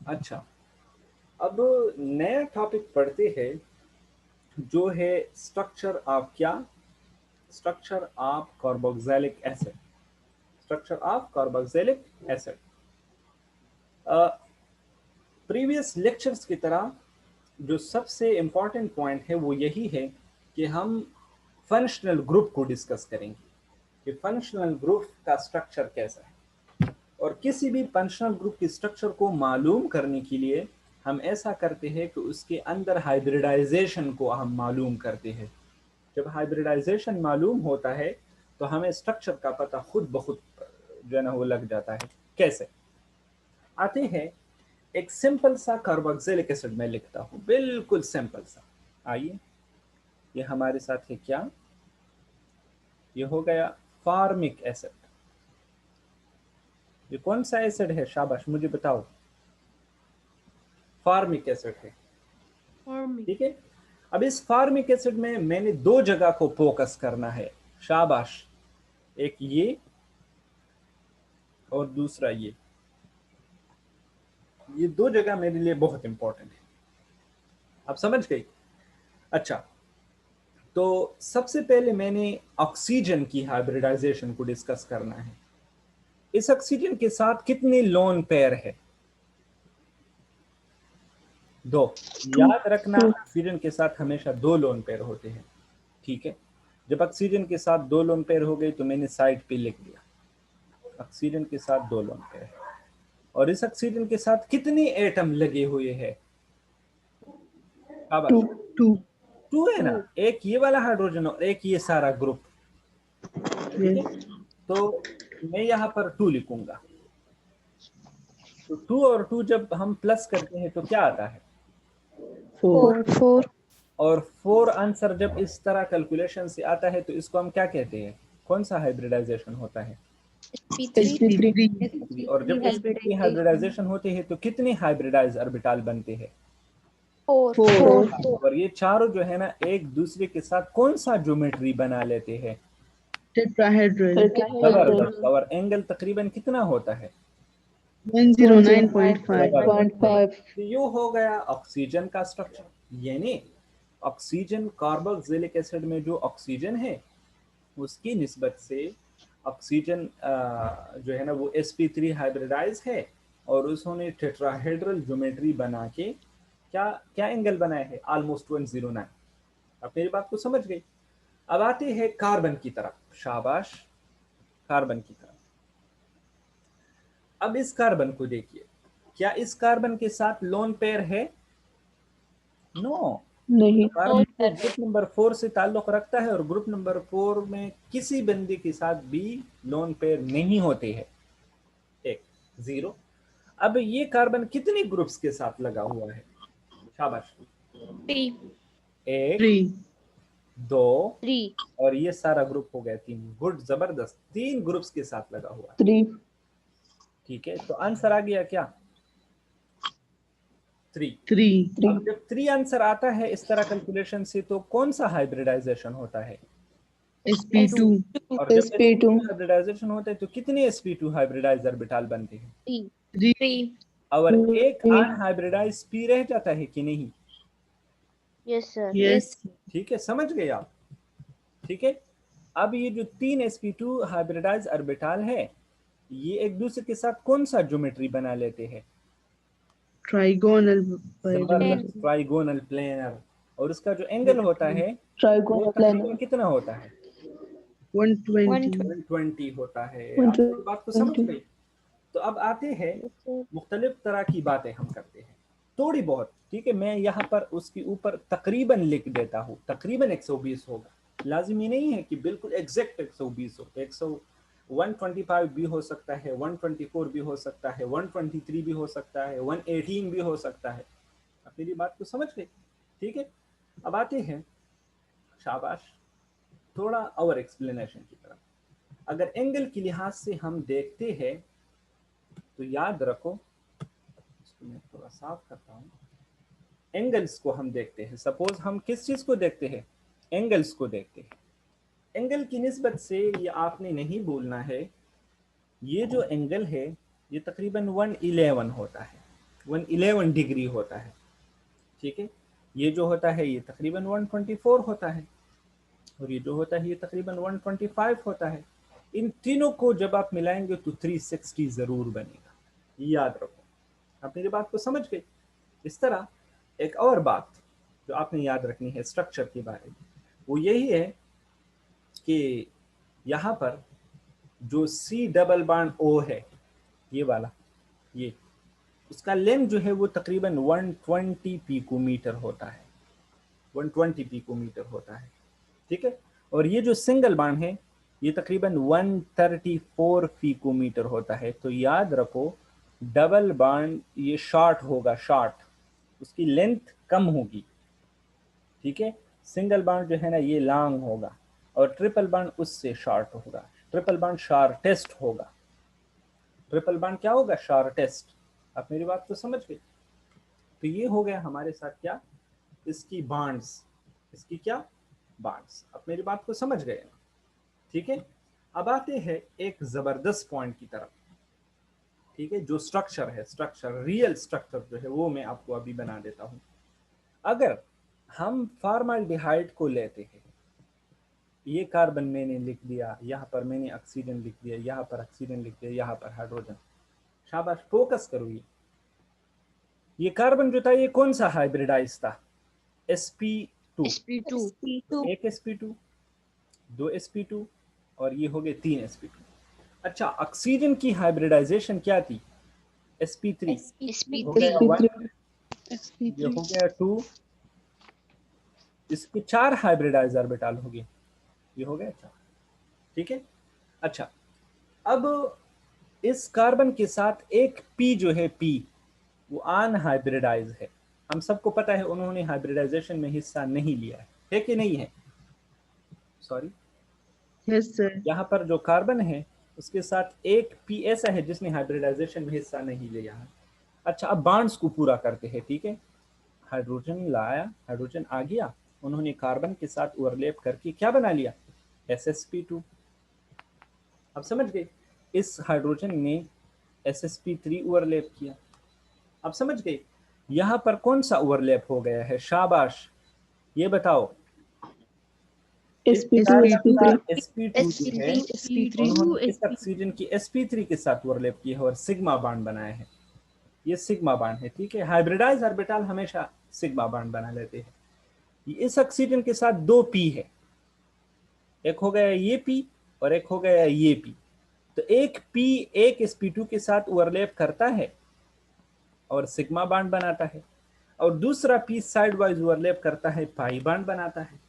अच्छा, अब नया टॉपिक पढ़ते हैं जो है स्ट्रक्चर ऑफ क्या? Structure of carboxylic acid. Structure of carboxylic acid. Previous lectures की तरह जो सबसे इम्पॉर्टेंट पॉइंट है वो यही है कि हम फंक्शनल ग्रुप को डिस्कस करेंगे कि फंक्शनल ग्रुप का स्ट्रक्चर कैसा है, और किसी भी फंक्शनल ग्रुप की स्ट्रक्चर को मालूम करने के लिए हम ऐसा करते हैं कि उसके अंदर हाइब्रिडाइजेशन को हम मालूम करते हैं। जब हाइब्रिडाइजेशन मालूम होता है तो हमें स्ट्रक्चर का पता खुद ब खुद जो है ना वो लग जाता है। कैसे? आते हैं, एक सिंपल सा कार्बोक्सिलिक एसिड में लिखता हूं, बिल्कुल सिंपल सा। आइए, ये हमारे साथ है क्या? ये हो गया फार्मिक एसिड। ये कौन सा एसिड है? शाबाश, मुझे बताओ। फार्मिक एसिड है, ठीक है। अब इस फार्मिक एसिड में मैंने दो जगह को फोकस करना है। शाबाश, एक ये और दूसरा ये दो जगह मेरे लिए बहुत इंपॉर्टेंट है। आप समझ गई? अच्छा, तो सबसे पहले मैंने ऑक्सीजन की हाइब्रिडाइजेशन को डिस्कस करना है। इस ऑक्सीजन के साथ कितने लोन पेयर है? दो। याद रखना, ऑक्सीजन के साथ हमेशा दो लोन पेयर होते हैं, ठीक है। जब ऑक्सीजन के साथ दो लोन पेयर हो गई तो मैंने साइड पे लिख दिया ऑक्सीजन के साथ दो लोन पेयर। और इस ऑक्सीजन के साथ कितने एटम लगे हुए हैं? शाबाश, टू। टू है ना। एक ये वाला हाइड्रोजन और एक ये सारा ग्रुप, ठीक है। तो मैं यहाँ पर टू लिखूंगा। तो टू और टू जब हम प्लस करते हैं तो क्या आता है? फोर। और फोर आंसर जब इस तरह कैलकुलेशन से आता है तो इसको हम क्या कहते हैं? कौन सा हाइब्रिडाइजेशन होता है? sp3। और जब sp3 हाइब्रिडाइजेशन होते हैं तो कितने हाइब्रिडाइज ऑर्बिटल बनते हैं? फोर। और ये चारों जो है ना एक दूसरे के साथ कौन सा ज्योमेट्री बना लेते हैं? टेट्राहेड्रल। जबरदस्त। और एंगल तकरीबन कितना होता है? 109.5। जबरदस्त। तो ये हो गया ऑक्सीजन का स्ट्रक्चर। यानी ऑक्सीजन, कार्बोक्सिलिक एसिड में जो ऑक्सीजन है उसकी निस्बत से ऑक्सीजन जो है ना वो sp3 हाइब्रिडाइज है, और उसने टेट्राहेड्रल ज्योमेट्री बना के क्या क्या एंगल बनाया है? ऑलमोस्ट 109। आप मेरी बात को समझ गई? अब आते हैं कार्बन की तरफ। शाबाश, कार्बन की तरफ। अब इस कार्बन को देखिए, क्या इस कार्बन के साथ लोन पेयर है? नो। नहीं। कार्बन तो ग्रुप नंबर 4 से ताल्लुक रखता है, और ग्रुप नंबर 4 में किसी बंदे के साथ भी लोन पेयर नहीं होते हैं। एक, जीरो। अब ये कार्बन कितने ग्रुप्स के साथ लगा हुआ है? शाबाश। एक, थ्री। दो, और ये सारा ग्रुप हो गया तीन। गुड, जबरदस्त, तीन ग्रुप्स के साथ लगा हुआ है, थ्री। ठीक है। तो आंसर आ गया क्या? थ्री। थ्री। अब जब थ्री आंसर आता है इस तरह कैलकुलेशन से तो कौन सा हाइब्रिडाइजेशन होता है? sp2। और जब sp2 हाइब्रिडाइजेशन होता है तो कितने sp2 हाइब्रिडाइज ऑर्बिटल बनते हैं? थ्री। और एक अनहाइब्रिडाइज p रह जाता है कि नहीं? यस। ठीक है, समझ गए आप? ठीक है। अब ये जो तीन sp2 हाइब्रिडाइज ऑर्बिटल है ये एक दूसरे के साथ कौन सा ज्योमेट्री बना लेते हैं? ट्राइगोनल। जबरदस्त, ट्राइगोनल प्लेनर। और उसका जो एंगल होता है वो तकरीबन कितना होता है? 120। 120 होता है। आप मेरी बात को समझ गई? तो अब आते हैं, मुख्तलिफ तरह की बातें हम करते हैं थोड़ी बहुत, ठीक है। मैं यहाँ पर उसके ऊपर तकरीबन लिख देता हूँ, तकरीबन 120 होगा। लाजिमी नहीं है कि बिल्कुल एग्जैक्ट 120 हो। 125 भी हो सकता है, 124 भी हो सकता है, 123 भी हो सकता है, 118 भी हो सकता है। आप मेरी बात को समझ गए? ठीक है। अब आते हैं, शाबाश, थोड़ा और एक्सप्लेनेशन की तरफ। अगर एंगल के लिहाज से हम देखते हैं तो याद रखो, इसको मैं थोड़ा साफ करता हूँ। एंगल्स को हम देखते हैं। सपोज हम किस चीज को देखते हैं? एंगल्स को देखते हैं। एंगल की निस्बत से ये आपने नहीं भूलना है, ये जो एंगल है ये तकरीबन 111 होता है। 111 डिग्री होता है, ठीक है। ये जो होता है ये तकरीबन 124 होता है, और ये जो होता है ये तकरीबन 125 होता है। इन तीनों को जब आप मिलाएंगे तो 360 ज़रूर बनेगा, ये याद रखो। आप मेरी बात को समझ गए। इस तरह एक और बात जो आपने याद रखनी है स्ट्रक्चर के बारे में, वो यही है कि यहाँ पर जो C डबल बॉन्ड O है, ये वाला, ये उसका लेंथ जो है वो तकरीबन 120 पिकोमीटर होता है, 120 पिकोमीटर होता है, ठीक है। और ये जो सिंगल बॉन्ड है ये तकरीबन 134 पिकोमीटर होता है। तो याद रखो डबल बॉन्ड ये शॉर्ट होगा, शॉर्ट, उसकी लेंथ कम होगी, ठीक है। सिंगल बॉन्ड जो है ना ये लॉन्ग होगा, और ट्रिपल बॉन्ड उससे शॉर्ट होगा। ट्रिपल बॉन्ड शॉर्टेस्ट होगा। ट्रिपल बॉन्ड क्या होगा? शॉर्टेस्ट। आप मेरी बात को समझ गए। तो ये हो गया हमारे साथ क्या, इसकी बॉन्ड्स, इसकी क्या बॉन्ड्स। आप मेरी बात को समझ गए ना, ठीक है। अब आते हैं एक जबरदस्त पॉइंट की तरफ, ठीक है। जो स्ट्रक्चर है, स्ट्रक्चर, रियल स्ट्रक्चर जो है वो मैं आपको अभी बना देता हूँ। अगर हम फॉर्मल्डिहाइड को लेते हैं, ये कार्बन मैंने लिख दिया, यहाँ पर मैंने ऑक्सीजन लिख दिया, यहाँ पर ऑक्सीजन लिख दिया, यहाँ पर हाइड्रोजन। शाबाश, फोकस करो। ये कार्बन जो था ये कौन सा हाइब्रिडाइज था? sp2, एक sp2, दो sp2, और ये हो गए 3 sp2। अच्छा, ऑक्सीजन की हाइब्रिडाइजेशन क्या थी? sp3 हो गया 1, ये हो गया 2, इसके 4 हाइब्रिडाइज ऑर्बिटल हो गए, ये हो गया 4, ठीक है। अच्छा, अब इस कार्बन के साथ एक p जो है p, वो अनहाइब्रिडाइज है। हम सबको पता है उन्होंने हाइब्रिडाइजेशन में हिस्सा नहीं लिया है कि नहीं है? Sorry, Yes, sir. यहाँ पर जो कार्बन है उसके साथ एक p ऐसा है जिसने हाइब्रिडाइजेशन में हिस्सा नहीं लिया है। अच्छा, अब बॉन्ड्स को पूरा करते हैं, ठीक है। हाइड्रोजन लाया, हाइड्रोजन आ गया, उन्होंने कार्बन के साथ ओवरलैप करके क्या बना लिया? ssp2। अब समझ गए, इस हाइड्रोजन ने ssp3 ओवरलैप किया। अब समझ गए यहाँ पर कौन सा ओवरलैप हो गया है? शाबाश, ये बताओ। sp2 sp2 है, उन्होंने इस ऑक्सीजन की sp3 के साथ ओवरलैप किया है और सिग्मा बॉन्ड बनाया है। ये सिग्मा बॉन्ड है, ठीक है। हाइब्रिडाइज ऑर्बिटल हमेशा सिग्मा बॉन्ड बना लेते हैं। इस ऑक्सीजन के साथ 2 p है, एक हो गया ये p और एक हो गया ये p। तो एक p एक sp2 के साथ ओवरलैप करता है और सिग्मा बॉन्ड बनाता है, और दूसरा p साइड वाइज ओवरलैप करता है, पाई बॉन्ड बनाता है।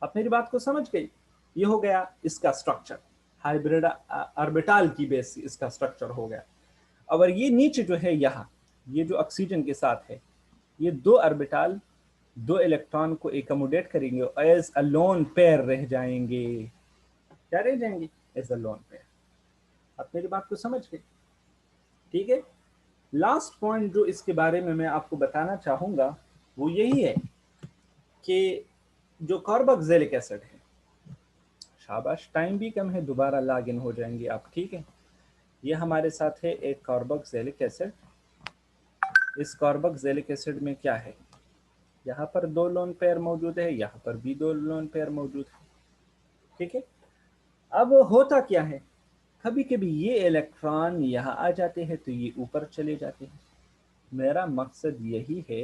आप मेरी बात को समझ गई? ये हो गया इसका स्ट्रक्चर, हाइब्रिड ऑर्बिटल की बेस से इसका स्ट्रक्चर हो गया। और ये नीचे जो है यहाँ, ये जो ऑक्सीजन के साथ है, ये 2 ऑर्बिटल 2 इलेक्ट्रॉन को एकोमोडेट करेंगे, एज अ लोन पेयर रह जाएंगे। क्या रह जाएंगे? As a lone pair. आप मेरी बात को समझ गए, ठीक है। लास्ट पॉइंट जो इसके बारे में मैं आपको बताना चाहूंगा वो यही है कि जो कार्बोक्सिलिक एसिड है, शाबाश, टाइम भी कम है, दोबारा लॉग इन हो जाएंगे आप, ठीक है। ये हमारे साथ है एक कार्बोक्सिलिक एसिड। इस कार्बोक्सिलिक एसिड में क्या है? यहाँ पर 2 लोन पेयर मौजूद है, यहाँ पर भी 2 लोन पेयर मौजूद है, ठीक है। अब होता क्या है, कभी कभी ये इलेक्ट्रॉन यहाँ आ जाते हैं तो ये ऊपर चले जाते हैं। मेरा मकसद यही है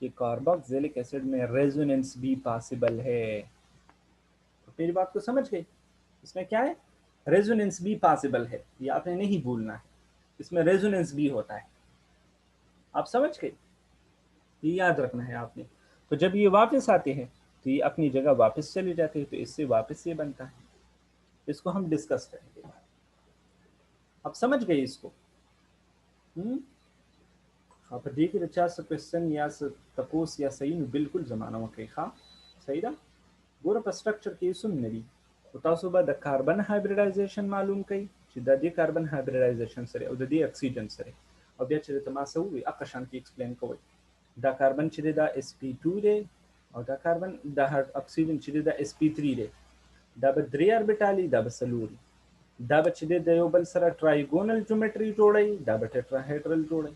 कि कार्बोक्सिलिक एसिड में रेजोनेंस भी पॉसिबल है। तो मेरी बात को समझ गए? इसमें क्या है? रेजोनेंस भी पॉसिबल है, ये आपने नहीं भूलना है, इसमें रेजोनेंस भी होता है। आप समझ गए? ये याद रखना है आपने। तो जब ये वापस आते हैं तो ये अपनी जगह वापस चले जाते हैं, तो इससे वापस ये बनता है। इसको हम डिस्कस करेंगे। आप समझ गए इसको? Apetite rechaça question यास तपोस या सही में बिल्कुल जमाना वके खा सही दा गोरा पर स्ट्रक्चर के सुन मेरी उतासो बाद कार्बन हाइब्रिडाइजेशन मालूम कई चिदा दी कार्बन हाइब्रिडाइजेशन सरे और दी ऑक्सीजन सरे और बिया चिदा तमासा हुई आकाशान की एक्सप्लेन कोई दा कार्बन चिदा sp2 रे और दा कार्बन दा ऑक्सीजन चिदा sp3 रे दा बद्री ऑर्बिटली दा बसलूरी दा बचिदे दयोबल सरा ट्राइगोनल ज्योमेट्री जोड़ई दा टेट्राहेड्रल जोड़ई